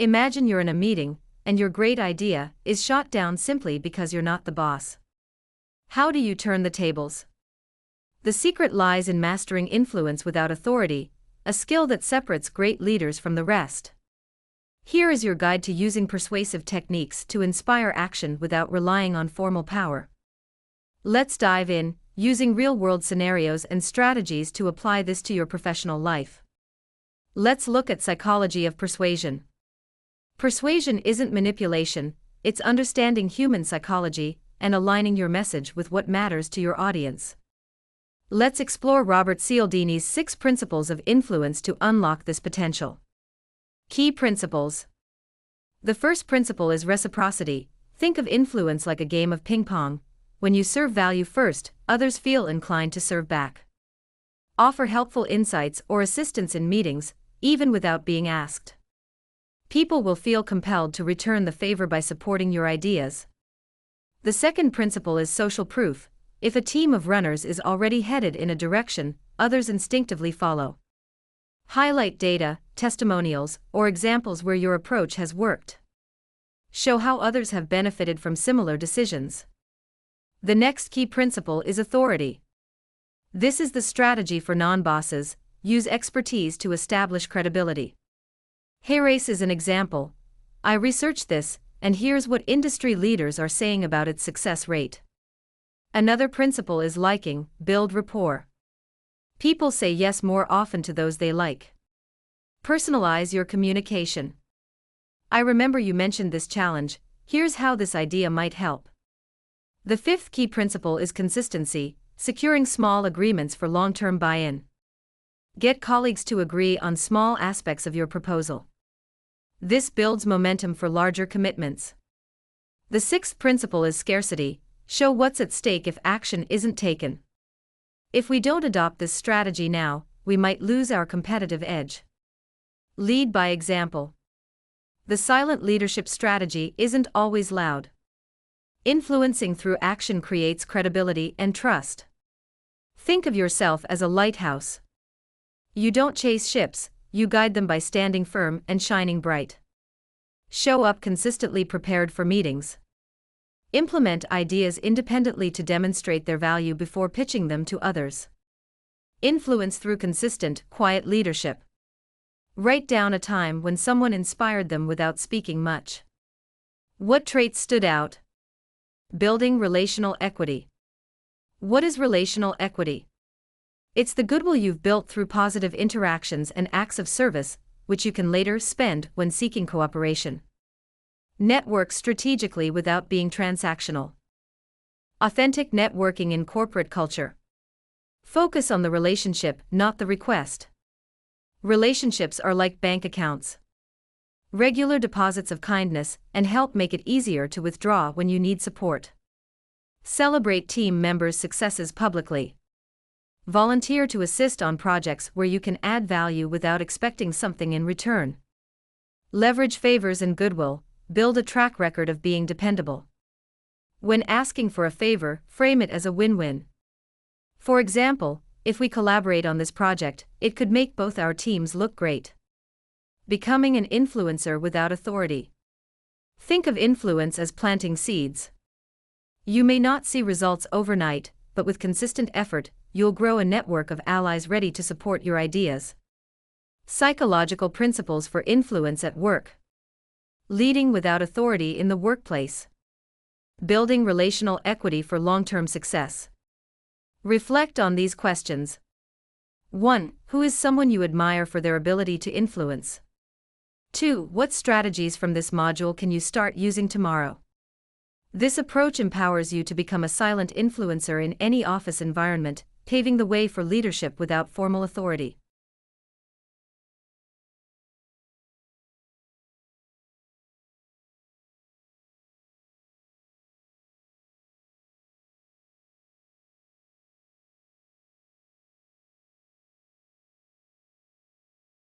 Imagine you're in a meeting, and your great idea is shot down simply because you're not the boss. How do you turn the tables? The secret lies in mastering influence without authority, a skill that separates great leaders from the rest. Here is your guide to using persuasive techniques to inspire action without relying on formal power. Let's dive in, using real-world scenarios and strategies to apply this to your professional life. Let's look at psychology of persuasion. Persuasion isn't manipulation, it's understanding human psychology and aligning your message with what matters to your audience. Let's explore Robert Cialdini's 6 principles of influence to unlock this potential. Key principles. The first principle is reciprocity. Think of influence like a game of ping pong. When you serve value first, others feel inclined to serve back. Offer helpful insights or assistance in meetings, even without being asked. People will feel compelled to return the favor by supporting your ideas. The second principle is social proof. If a team of runners is already headed in a direction, others instinctively follow. Highlight data, testimonials, or examples where your approach has worked. Show how others have benefited from similar decisions. The next key principle is authority. This is the strategy for non-bosses. Use expertise to establish credibility. Hayrace is an example. I researched this, and here's what industry leaders are saying about its success rate. Another principle is liking, build rapport. People say yes more often to those they like. Personalize your communication. I remember you mentioned this challenge, here's how this idea might help. The fifth key principle is consistency, securing small agreements for long-term buy-in. Get colleagues to agree on small aspects of your proposal. This builds momentum for larger commitments. The sixth principle is scarcity. Show what's at stake if action isn't taken. If we don't adopt this strategy now, we might lose our competitive edge. Lead by example. The silent leadership strategy isn't always loud. Influencing through action creates credibility and trust. Think of yourself as a lighthouse. You don't chase ships, you guide them by standing firm and shining bright. Show up consistently prepared for meetings. Implement ideas independently to demonstrate their value before pitching them to others. Influence through consistent, quiet leadership. Write down a time when someone inspired them without speaking much. What traits stood out? Building relational equity. What is relational equity? It's the goodwill you've built through positive interactions and acts of service, which you can later spend when seeking cooperation. Network strategically without being transactional. Authentic networking in corporate culture. Focus on the relationship, not the request. Relationships are like bank accounts. Regular deposits of kindness and help make it easier to withdraw when you need support. Celebrate team members' successes publicly. Volunteer to assist on projects where you can add value without expecting something in return. Leverage favors and goodwill. Build a track record of being dependable. When asking for a favor, frame it as a win-win. For example, if we collaborate on this project, it could make both our teams look great. Becoming an influencer without authority. Think of influence as planting seeds. You may not see results overnight, but with consistent effort, you'll grow a network of allies ready to support your ideas. Psychological principles for influence at work. Leading without authority in the workplace. Building relational equity for long-term success. Reflect on these questions. 1. Who is someone you admire for their ability to influence? 2. What strategies from this module can you start using tomorrow? This approach empowers you to become a silent influencer in any office environment, paving the way for leadership without formal authority.